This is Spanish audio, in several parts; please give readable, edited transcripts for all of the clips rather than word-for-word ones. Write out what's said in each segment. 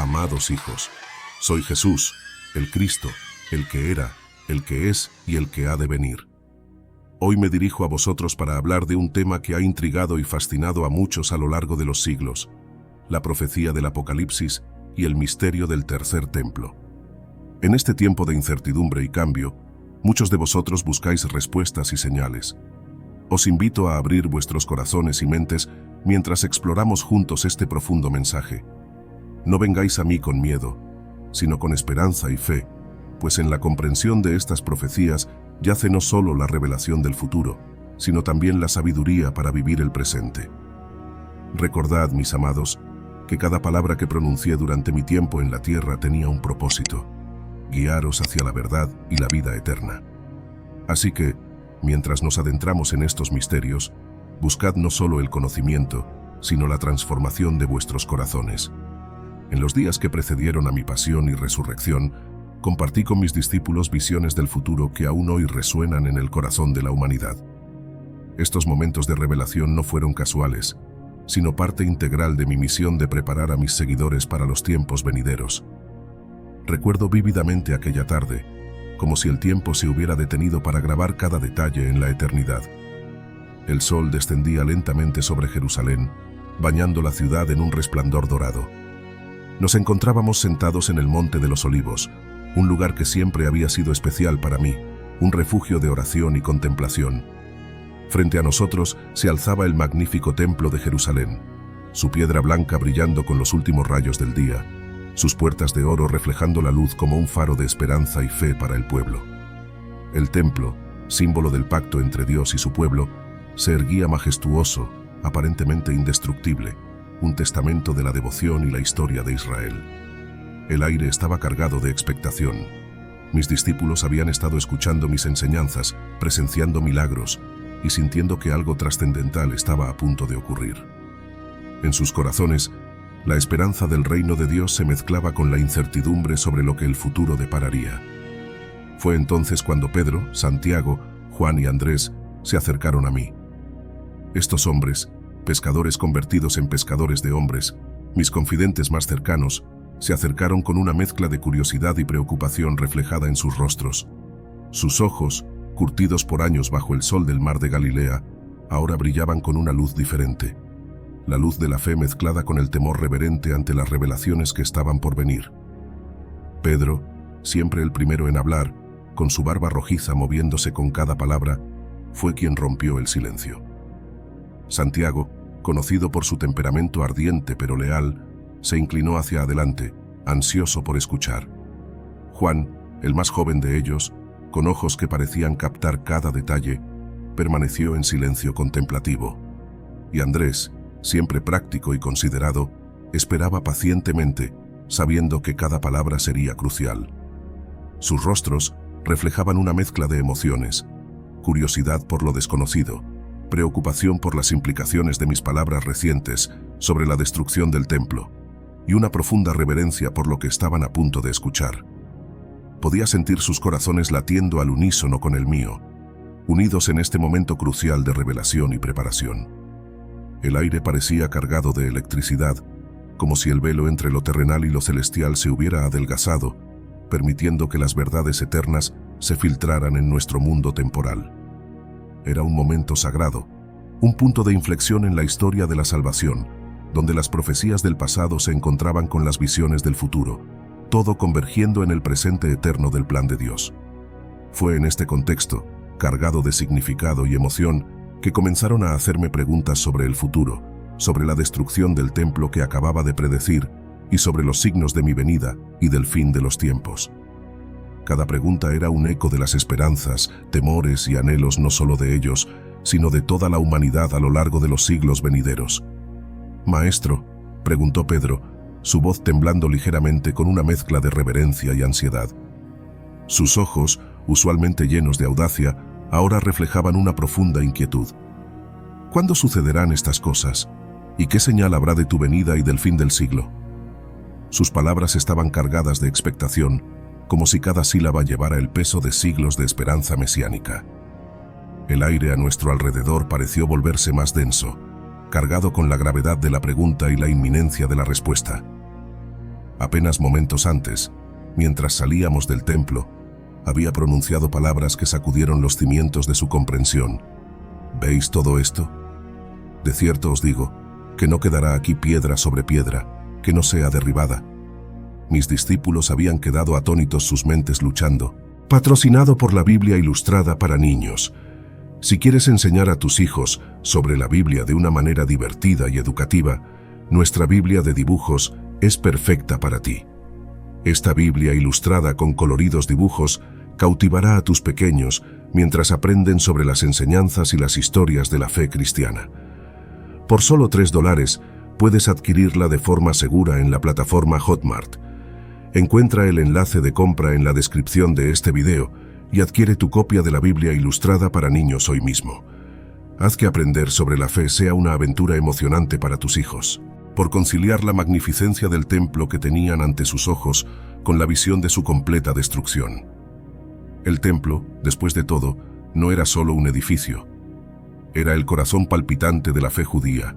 Amados hijos, soy Jesús, el Cristo, el que era, el que es y el que ha de venir. Hoy me dirijo a vosotros para hablar de un tema que ha intrigado y fascinado a muchos a lo largo de los siglos, la profecía del Apocalipsis y el misterio del tercer templo. En este tiempo de incertidumbre y cambio, muchos de vosotros buscáis respuestas y señales. Os invito a abrir vuestros corazones y mentes mientras exploramos juntos este profundo mensaje. No vengáis a mí con miedo, sino con esperanza y fe, pues en la comprensión de estas profecías yace no solo la revelación del futuro, sino también la sabiduría para vivir el presente. Recordad, mis amados, que cada palabra que pronuncié durante mi tiempo en la tierra tenía un propósito: guiaros hacia la verdad y la vida eterna. Así que, mientras nos adentramos en estos misterios, buscad no solo el conocimiento, sino la transformación de vuestros corazones. En los días que precedieron a mi pasión y resurrección, compartí con mis discípulos visiones del futuro que aún hoy resuenan en el corazón de la humanidad. Estos momentos de revelación no fueron casuales, sino parte integral de mi misión de preparar a mis seguidores para los tiempos venideros. Recuerdo vívidamente aquella tarde, como si el tiempo se hubiera detenido para grabar cada detalle en la eternidad. El sol descendía lentamente sobre Jerusalén, bañando la ciudad en un resplandor dorado. Nos encontrábamos sentados en el Monte de los Olivos, un lugar que siempre había sido especial para mí, un refugio de oración y contemplación. Frente a nosotros se alzaba el magnífico templo de Jerusalén, su piedra blanca brillando con los últimos rayos del día, sus puertas de oro reflejando la luz como un faro de esperanza y fe para el pueblo. El templo, símbolo del pacto entre Dios y su pueblo, se erguía majestuoso, aparentemente indestructible, un testamento de la devoción y la historia de Israel. El aire estaba cargado de expectación. Mis discípulos habían estado escuchando mis enseñanzas, presenciando milagros y sintiendo que algo trascendental estaba a punto de ocurrir. En sus corazones, la esperanza del reino de Dios se mezclaba con la incertidumbre sobre lo que el futuro depararía. Fue entonces cuando Pedro, Santiago, Juan y Andrés se acercaron a mí. Estos hombres, pescadores convertidos en pescadores de hombres, mis confidentes más cercanos, se acercaron con una mezcla de curiosidad y preocupación reflejada en sus rostros. Sus ojos, curtidos por años bajo el sol del mar de Galilea, ahora brillaban con una luz diferente. La luz de la fe mezclada con el temor reverente ante las revelaciones que estaban por venir. Pedro, siempre el primero en hablar, con su barba rojiza moviéndose con cada palabra, fue quien rompió el silencio. Santiago, conocido por su temperamento ardiente pero leal, se inclinó hacia adelante, ansioso por escuchar. Juan, el más joven de ellos, con ojos que parecían captar cada detalle, permaneció en silencio contemplativo. Y Andrés, siempre práctico y considerado, esperaba pacientemente, sabiendo que cada palabra sería crucial. Sus rostros reflejaban una mezcla de emociones: curiosidad por lo desconocido, preocupación por las implicaciones de mis palabras recientes sobre la destrucción del templo, y una profunda reverencia por lo que estaban a punto de escuchar. Podía sentir sus corazones latiendo al unísono con el mío, unidos en este momento crucial de revelación y preparación. El aire parecía cargado de electricidad, como si el velo entre lo terrenal y lo celestial se hubiera adelgazado, permitiendo que las verdades eternas se filtraran en nuestro mundo temporal. Era un momento sagrado, un punto de inflexión en la historia de la salvación, donde las profecías del pasado se encontraban con las visiones del futuro, todo convergiendo en el presente eterno del plan de Dios. Fue en este contexto, cargado de significado y emoción, que comenzaron a hacerme preguntas sobre el futuro, sobre la destrucción del templo que acababa de predecir y sobre los signos de mi venida y del fin de los tiempos. Cada pregunta era un eco de las esperanzas, temores y anhelos no solo de ellos, sino de toda la humanidad a lo largo de los siglos venideros. «Maestro», preguntó Pedro, su voz temblando ligeramente con una mezcla de reverencia y ansiedad. Sus ojos, usualmente llenos de audacia, ahora reflejaban una profunda inquietud. «¿Cuándo sucederán estas cosas? ¿Y qué señal habrá de tu venida y del fin del siglo?» Sus palabras estaban cargadas de expectación, como si cada sílaba llevara el peso de siglos de esperanza mesiánica. El aire a nuestro alrededor pareció volverse más denso, cargado con la gravedad de la pregunta y la inminencia de la respuesta. Apenas momentos antes, mientras salíamos del templo, había pronunciado palabras que sacudieron los cimientos de su comprensión. ¿Veis todo esto? De cierto os digo, que no quedará aquí piedra sobre piedra, que no sea derribada. Mis discípulos habían quedado atónitos, sus mentes luchando. Patrocinado por la Biblia Ilustrada para Niños. Si quieres enseñar a tus hijos sobre la Biblia de una manera divertida y educativa, nuestra Biblia de dibujos es perfecta para ti. Esta Biblia ilustrada con coloridos dibujos cautivará a tus pequeños mientras aprenden sobre las enseñanzas y las historias de la fe cristiana. Por solo $3 puedes adquirirla de forma segura en la plataforma Hotmart. Encuentra el enlace de compra en la descripción de este video y adquiere tu copia de la Biblia Ilustrada para Niños hoy mismo. Haz que aprender sobre la fe sea una aventura emocionante para tus hijos. Por conciliar la magnificencia del templo que tenían ante sus ojos con la visión de su completa destrucción. El templo, después de todo, no era solo un edificio. Era el corazón palpitante de la fe judía,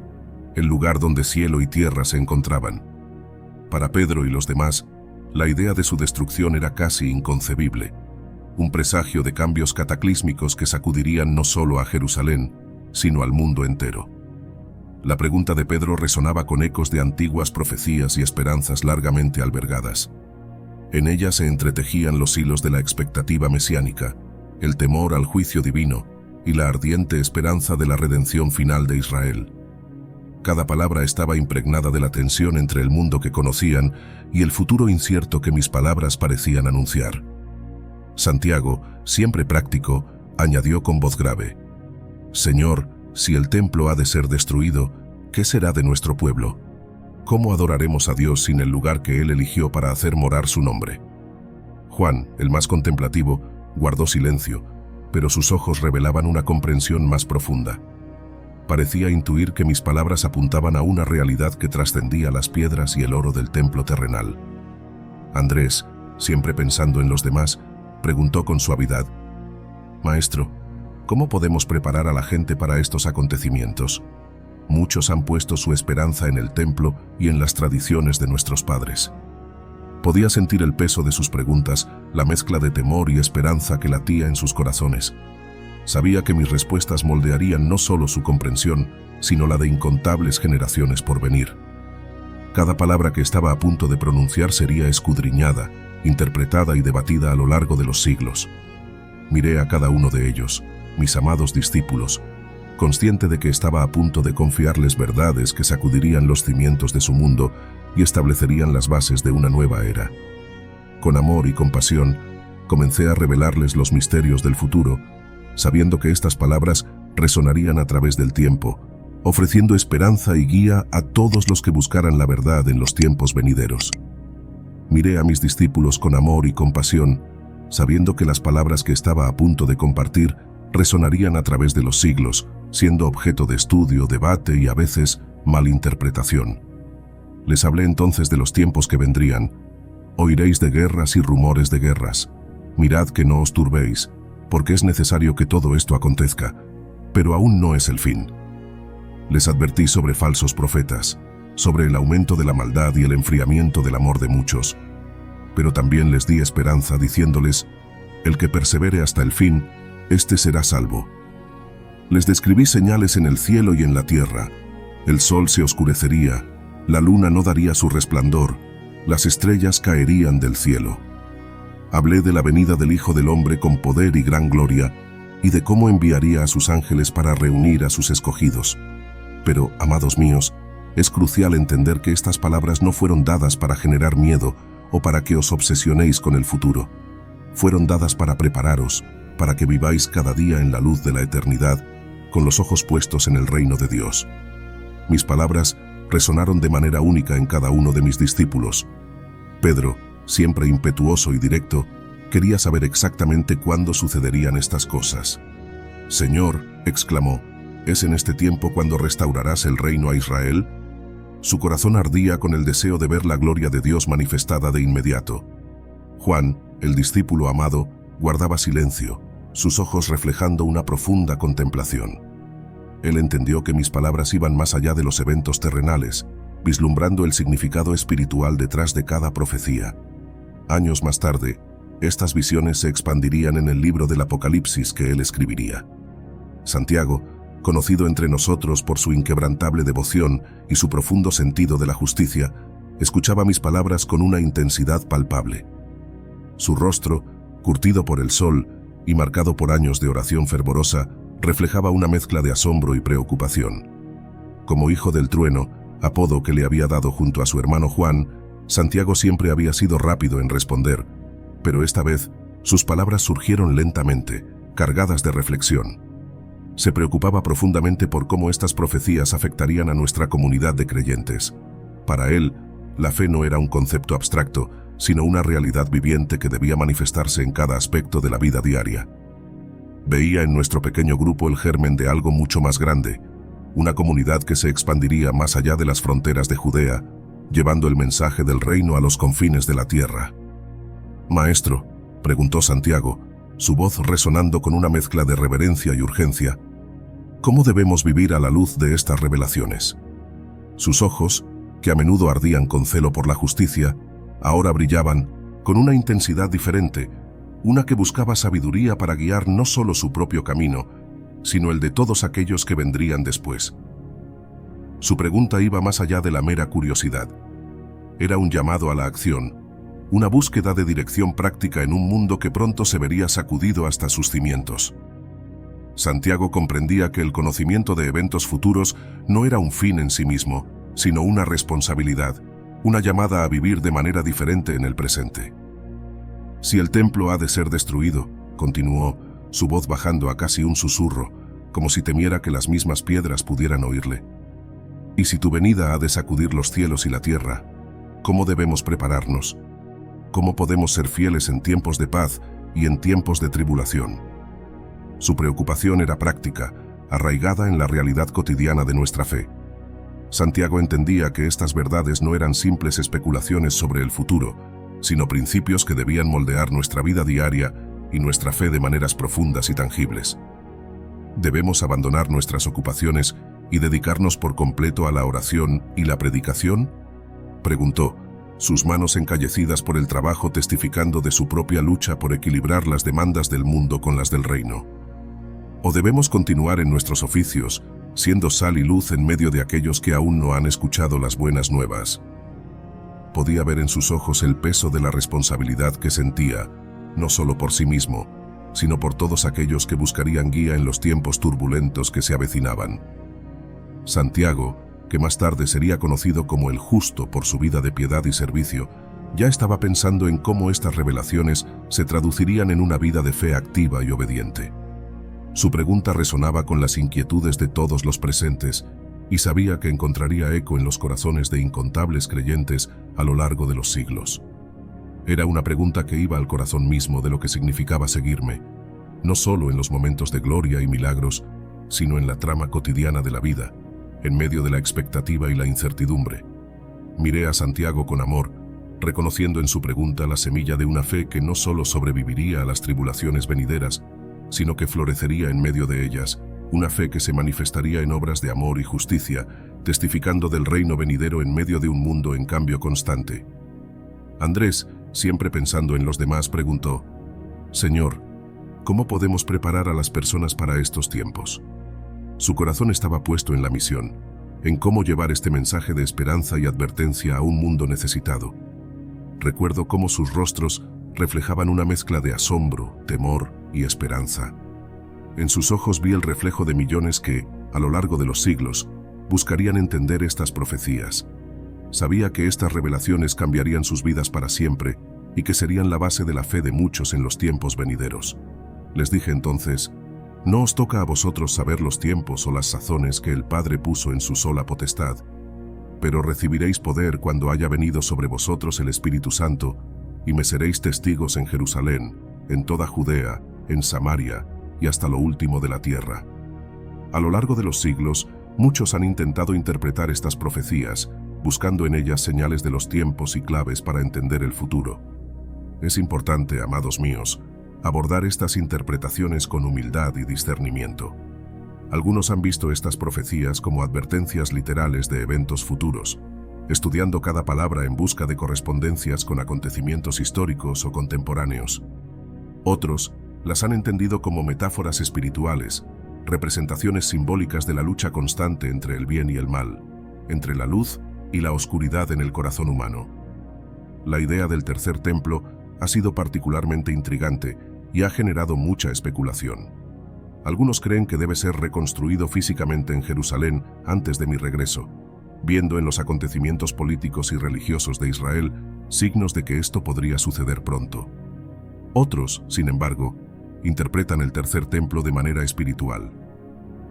el lugar donde cielo y tierra se encontraban. Para Pedro y los demás, la idea de su destrucción era casi inconcebible, un presagio de cambios cataclísmicos que sacudirían no solo a Jerusalén, sino al mundo entero. La pregunta de Pedro resonaba con ecos de antiguas profecías y esperanzas largamente albergadas. En ella se entretejían los hilos de la expectativa mesiánica, el temor al juicio divino y la ardiente esperanza de la redención final de Israel. Cada palabra estaba impregnada de la tensión entre el mundo que conocían y el futuro incierto que mis palabras parecían anunciar. Santiago, siempre práctico, añadió con voz grave: «Señor, si el templo ha de ser destruido, ¿qué será de nuestro pueblo? ¿Cómo adoraremos a Dios sin el lugar que Él eligió para hacer morar su nombre?» Juan, el más contemplativo, guardó silencio, pero sus ojos revelaban una comprensión más profunda. Parecía intuir que mis palabras apuntaban a una realidad que trascendía las piedras y el oro del templo terrenal. Andrés, siempre pensando en los demás, preguntó con suavidad: «Maestro, ¿cómo podemos preparar a la gente para estos acontecimientos? Muchos han puesto su esperanza en el templo y en las tradiciones de nuestros padres». Podía sentir el peso de sus preguntas, la mezcla de temor y esperanza que latía en sus corazones. Sabía que mis respuestas moldearían no solo su comprensión, sino la de incontables generaciones por venir. Cada palabra que estaba a punto de pronunciar sería escudriñada, interpretada y debatida a lo largo de los siglos. Miré a cada uno de ellos, mis amados discípulos, consciente de que estaba a punto de confiarles verdades que sacudirían los cimientos de su mundo y establecerían las bases de una nueva era. Con amor y compasión, comencé a revelarles los misterios del futuro, sabiendo que estas palabras resonarían a través del tiempo, ofreciendo esperanza y guía a todos los que buscaran la verdad en los tiempos venideros. Miré a mis discípulos con amor y compasión, sabiendo que las palabras que estaba a punto de compartir resonarían a través de los siglos, siendo objeto de estudio, debate y a veces malinterpretación. Les hablé entonces de los tiempos que vendrían. Oiréis de guerras y rumores de guerras. Mirad que no os turbéis, porque es necesario que todo esto acontezca, pero aún no es el fin. Les advertí sobre falsos profetas, sobre el aumento de la maldad y el enfriamiento del amor de muchos, pero también les di esperanza diciéndoles: el que persevere hasta el fin, éste será salvo. Les describí señales en el cielo y en la tierra. El sol se oscurecería, la luna no daría su resplandor, las estrellas caerían del cielo. Hablé de la venida del Hijo del Hombre con poder y gran gloria, y de cómo enviaría a sus ángeles para reunir a sus escogidos. Pero, amados míos, es crucial entender que estas palabras no fueron dadas para generar miedo o para que os obsesionéis con el futuro. Fueron dadas para prepararos, para que viváis cada día en la luz de la eternidad, con los ojos puestos en el reino de Dios. Mis palabras resonaron de manera única en cada uno de mis discípulos. Pedro, siempre impetuoso y directo, quería saber exactamente cuándo sucederían estas cosas. «Señor», exclamó, «¿es en este tiempo cuando restaurarás el reino a Israel?» Su corazón ardía con el deseo de ver la gloria de Dios manifestada de inmediato. Juan, el discípulo amado, guardaba silencio, sus ojos reflejando una profunda contemplación. Él entendió que mis palabras iban más allá de los eventos terrenales, vislumbrando el significado espiritual detrás de cada profecía. Años más tarde, estas visiones se expandirían en el libro del Apocalipsis que él escribiría. Santiago, conocido entre nosotros por su inquebrantable devoción y su profundo sentido de la justicia, escuchaba mis palabras con una intensidad palpable. Su rostro, curtido por el sol y marcado por años de oración fervorosa, reflejaba una mezcla de asombro y preocupación. Como hijo del trueno, apodo que le había dado junto a su hermano Juan, Santiago siempre había sido rápido en responder, pero esta vez sus palabras surgieron lentamente, cargadas de reflexión. Se preocupaba profundamente por cómo estas profecías afectarían a nuestra comunidad de creyentes. Para él, la fe no era un concepto abstracto, sino una realidad viviente que debía manifestarse en cada aspecto de la vida diaria. Veía en nuestro pequeño grupo el germen de algo mucho más grande, una comunidad que se expandiría más allá de las fronteras de Judea, llevando el mensaje del reino a los confines de la tierra. «Maestro», preguntó Santiago, su voz resonando con una mezcla de reverencia y urgencia, «¿cómo debemos vivir a la luz de estas revelaciones?» Sus ojos, que a menudo ardían con celo por la justicia, ahora brillaban con una intensidad diferente, una que buscaba sabiduría para guiar no solo su propio camino, sino el de todos aquellos que vendrían después. Su pregunta iba más allá de la mera curiosidad. Era un llamado a la acción, una búsqueda de dirección práctica en un mundo que pronto se vería sacudido hasta sus cimientos. Santiago comprendía que el conocimiento de eventos futuros no era un fin en sí mismo, sino una responsabilidad, una llamada a vivir de manera diferente en el presente. «Si el templo ha de ser destruido», continuó, su voz bajando a casi un susurro, como si temiera que las mismas piedras pudieran oírle. «Y si tu venida ha de sacudir los cielos y la tierra, ¿cómo debemos prepararnos? ¿Cómo podemos ser fieles en tiempos de paz y en tiempos de tribulación?» Su preocupación era práctica, arraigada en la realidad cotidiana de nuestra fe. Santiago entendía que estas verdades no eran simples especulaciones sobre el futuro, sino principios que debían moldear nuestra vida diaria y nuestra fe de maneras profundas y tangibles. ¿Debemos abandonar nuestras ocupaciones y dedicarnos por completo a la oración y la predicación?, preguntó, sus manos encallecidas por el trabajo testificando de su propia lucha por equilibrar las demandas del mundo con las del reino. ¿O debemos continuar en nuestros oficios, siendo sal y luz en medio de aquellos que aún no han escuchado las buenas nuevas? Podía ver en sus ojos el peso de la responsabilidad que sentía, no solo por sí mismo, sino por todos aquellos que buscarían guía en los tiempos turbulentos que se avecinaban. Santiago, que más tarde sería conocido como el Justo por su vida de piedad y servicio, ya estaba pensando en cómo estas revelaciones se traducirían en una vida de fe activa y obediente. Su pregunta resonaba con las inquietudes de todos los presentes y sabía que encontraría eco en los corazones de incontables creyentes a lo largo de los siglos. Era una pregunta que iba al corazón mismo de lo que significaba seguirme, no solo en los momentos de gloria y milagros, sino en la trama cotidiana de la vida, en medio de la expectativa y la incertidumbre. Miré a Santiago con amor, reconociendo en su pregunta la semilla de una fe que no solo sobreviviría a las tribulaciones venideras, sino que florecería en medio de ellas, una fe que se manifestaría en obras de amor y justicia, testificando del reino venidero en medio de un mundo en cambio constante. Andrés, siempre pensando en los demás, preguntó, «Señor, ¿cómo podemos preparar a las personas para estos tiempos?» Su corazón estaba puesto en la misión, en cómo llevar este mensaje de esperanza y advertencia a un mundo necesitado. Recuerdo cómo sus rostros reflejaban una mezcla de asombro, temor y esperanza. En sus ojos vi el reflejo de millones que, a lo largo de los siglos, buscarían entender estas profecías. Sabía que estas revelaciones cambiarían sus vidas para siempre y que serían la base de la fe de muchos en los tiempos venideros. Les dije entonces, «No os toca a vosotros saber los tiempos o las sazones que el Padre puso en su sola potestad, pero recibiréis poder cuando haya venido sobre vosotros el Espíritu Santo, y me seréis testigos en Jerusalén, en toda Judea, en Samaria y hasta lo último de la tierra». A lo largo de los siglos, muchos han intentado interpretar estas profecías, buscando en ellas señales de los tiempos y claves para entender el futuro. Es importante, amados míos, abordar estas interpretaciones con humildad y discernimiento. Algunos han visto estas profecías como advertencias literales de eventos futuros, estudiando cada palabra en busca de correspondencias con acontecimientos históricos o contemporáneos. Otros las han entendido como metáforas espirituales, representaciones simbólicas de la lucha constante entre el bien y el mal, entre la luz y la oscuridad en el corazón humano. La idea del tercer templo ha sido particularmente intrigante y ha generado mucha especulación. Algunos creen que debe ser reconstruido físicamente en Jerusalén antes de mi regreso, viendo en los acontecimientos políticos y religiosos de Israel signos de que esto podría suceder pronto. Otros, sin embargo, interpretan el tercer templo de manera espiritual.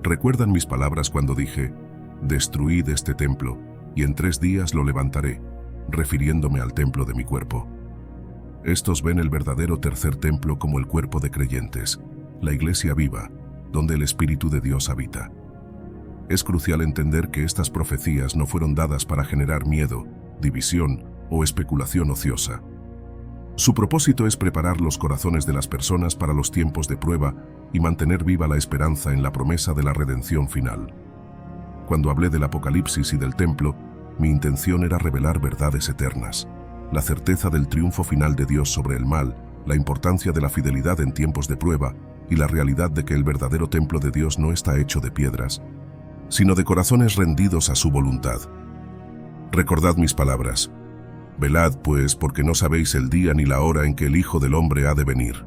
¿Recuerdan mis palabras cuando dije, destruid este templo, y en 3 días lo levantaré, refiriéndome al templo de mi cuerpo? Estos ven el verdadero tercer templo como el cuerpo de creyentes, la iglesia viva, donde el Espíritu de Dios habita. Es crucial entender que estas profecías no fueron dadas para generar miedo, división o especulación ociosa. Su propósito es preparar los corazones de las personas para los tiempos de prueba y mantener viva la esperanza en la promesa de la redención final. Cuando hablé del Apocalipsis y del templo, mi intención era revelar verdades eternas, la certeza del triunfo final de Dios sobre el mal, la importancia de la fidelidad en tiempos de prueba y la realidad de que el verdadero templo de Dios no está hecho de piedras, sino de corazones rendidos a su voluntad. Recordad mis palabras. Velad, pues, porque no sabéis el día ni la hora en que el Hijo del Hombre ha de venir.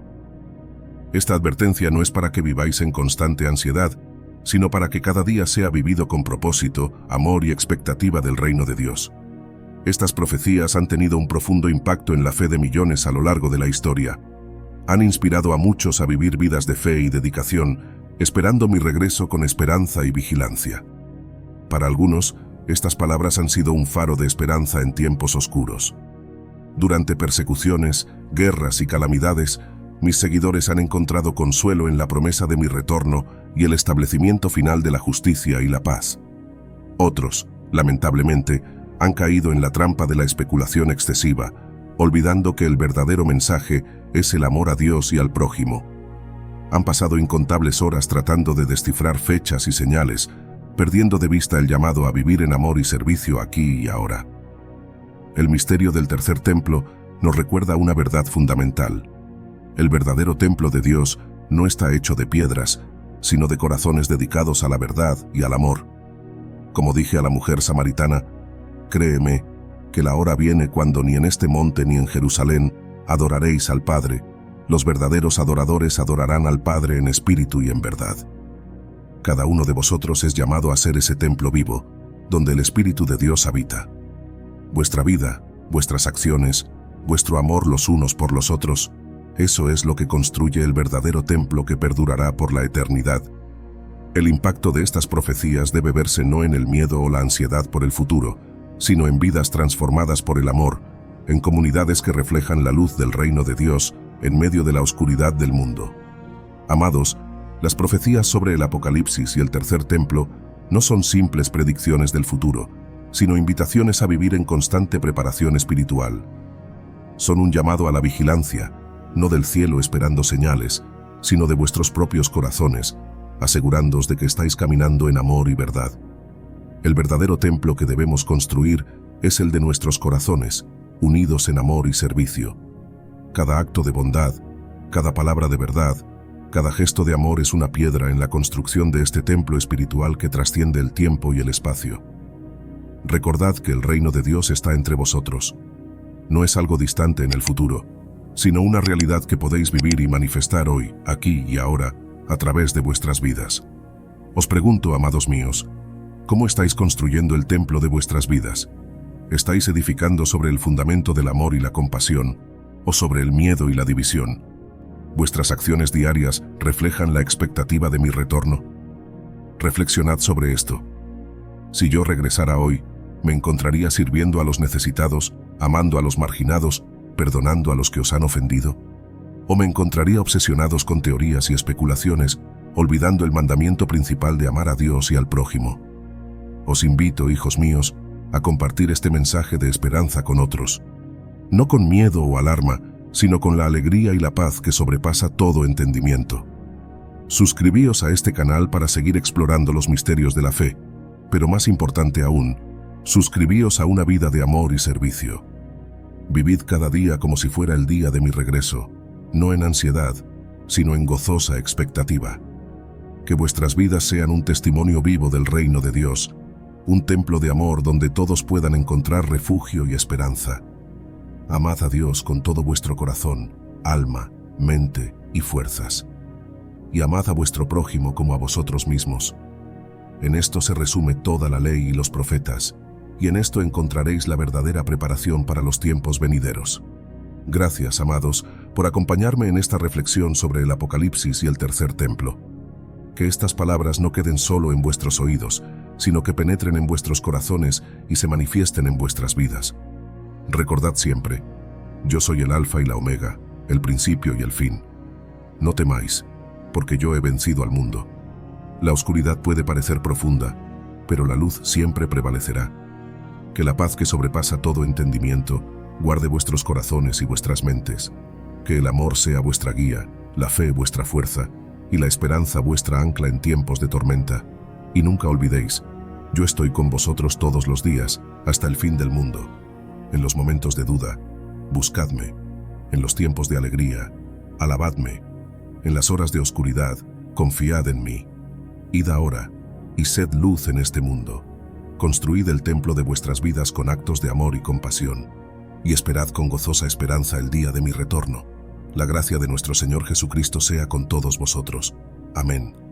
Esta advertencia no es para que viváis en constante ansiedad, sino para que cada día sea vivido con propósito, amor y expectativa del reino de Dios. Estas profecías han tenido un profundo impacto en la fe de millones a lo largo de la historia. Han inspirado a muchos a vivir vidas de fe y dedicación, esperando mi regreso con esperanza y vigilancia. Para algunos, estas palabras han sido un faro de esperanza en tiempos oscuros. Durante persecuciones, guerras y calamidades, mis seguidores han encontrado consuelo en la promesa de mi retorno y el establecimiento final de la justicia y la paz. Otros, lamentablemente, han caído en la trampa de la especulación excesiva, olvidando que el verdadero mensaje es el amor a Dios y al prójimo. Han pasado incontables horas tratando de descifrar fechas y señales, perdiendo de vista el llamado a vivir en amor y servicio aquí y ahora. El misterio del tercer templo nos recuerda una verdad fundamental. El verdadero templo de Dios no está hecho de piedras, sino de corazones dedicados a la verdad y al amor. Como dije a la mujer samaritana, créeme que la hora viene cuando ni en este monte ni en Jerusalén adoraréis al Padre. Los verdaderos adoradores adorarán al Padre en espíritu y en verdad. Cada uno de vosotros es llamado a ser ese templo vivo, donde el Espíritu de Dios habita. Vuestra vida, vuestras acciones, vuestro amor los unos por los otros, eso es lo que construye el verdadero templo que perdurará por la eternidad. El impacto de estas profecías debe verse no en el miedo o la ansiedad por el futuro, sino en vidas transformadas por el amor, en comunidades que reflejan la luz del reino de Dios en medio de la oscuridad del mundo. Amados, las profecías sobre el Apocalipsis y el tercer templo no son simples predicciones del futuro, sino invitaciones a vivir en constante preparación espiritual. Son un llamado a la vigilancia, no del cielo esperando señales, sino de vuestros propios corazones, asegurándoos de que estáis caminando en amor y verdad. El verdadero templo que debemos construir es el de nuestros corazones, unidos en amor y servicio. Cada acto de bondad, cada palabra de verdad, cada gesto de amor es una piedra en la construcción de este templo espiritual que trasciende el tiempo y el espacio. Recordad que el reino de Dios está entre vosotros. No es algo distante en el futuro, sino una realidad que podéis vivir y manifestar hoy, aquí y ahora, a través de vuestras vidas. Os pregunto, amados míos, ¿cómo estáis construyendo el templo de vuestras vidas? ¿Estáis edificando sobre el fundamento del amor y la compasión, o sobre el miedo y la división? ¿Vuestras acciones diarias reflejan la expectativa de mi retorno? Reflexionad sobre esto. Si yo regresara hoy, ¿me encontraría sirviendo a los necesitados, amando a los marginados, perdonando a los que os han ofendido? ¿O me encontraría obsesionados con teorías y especulaciones, olvidando el mandamiento principal de amar a Dios y al prójimo? Os invito, hijos míos, a compartir este mensaje de esperanza con otros, no con miedo o alarma, sino con la alegría y la paz que sobrepasa todo entendimiento. Suscribíos a este canal para seguir explorando los misterios de la fe, pero más importante aún, Suscribíos a una vida de amor y servicio. Vivid cada día como si fuera el día de mi regreso, no en ansiedad, sino en gozosa expectativa. Que vuestras vidas sean un testimonio vivo del reino de Dios, un templo de amor donde todos puedan encontrar refugio y esperanza. Amad a Dios con todo vuestro corazón, alma, mente y fuerzas. Y amad a vuestro prójimo como a vosotros mismos. En esto se resume toda la ley y los profetas, y en esto encontraréis la verdadera preparación para los tiempos venideros. Gracias, amados, por acompañarme en esta reflexión sobre el Apocalipsis y el tercer templo. Que estas palabras no queden solo en vuestros oídos, sino que penetren en vuestros corazones y se manifiesten en vuestras vidas. Recordad siempre, yo soy el Alfa y la Omega, el principio y el fin. No temáis, porque yo he vencido al mundo. La oscuridad puede parecer profunda, pero la luz siempre prevalecerá. Que la paz que sobrepasa todo entendimiento guarde vuestros corazones y vuestras mentes. Que el amor sea vuestra guía, la fe vuestra fuerza y la esperanza vuestra ancla en tiempos de tormenta. Y nunca olvidéis, yo estoy con vosotros todos los días, hasta el fin del mundo. En los momentos de duda, buscadme. En los tiempos de alegría, alabadme. En las horas de oscuridad, confiad en mí. Id ahora y sed luz en este mundo. Construid el templo de vuestras vidas con actos de amor y compasión, y esperad con gozosa esperanza el día de mi retorno. La gracia de nuestro Señor Jesucristo sea con todos vosotros. Amén.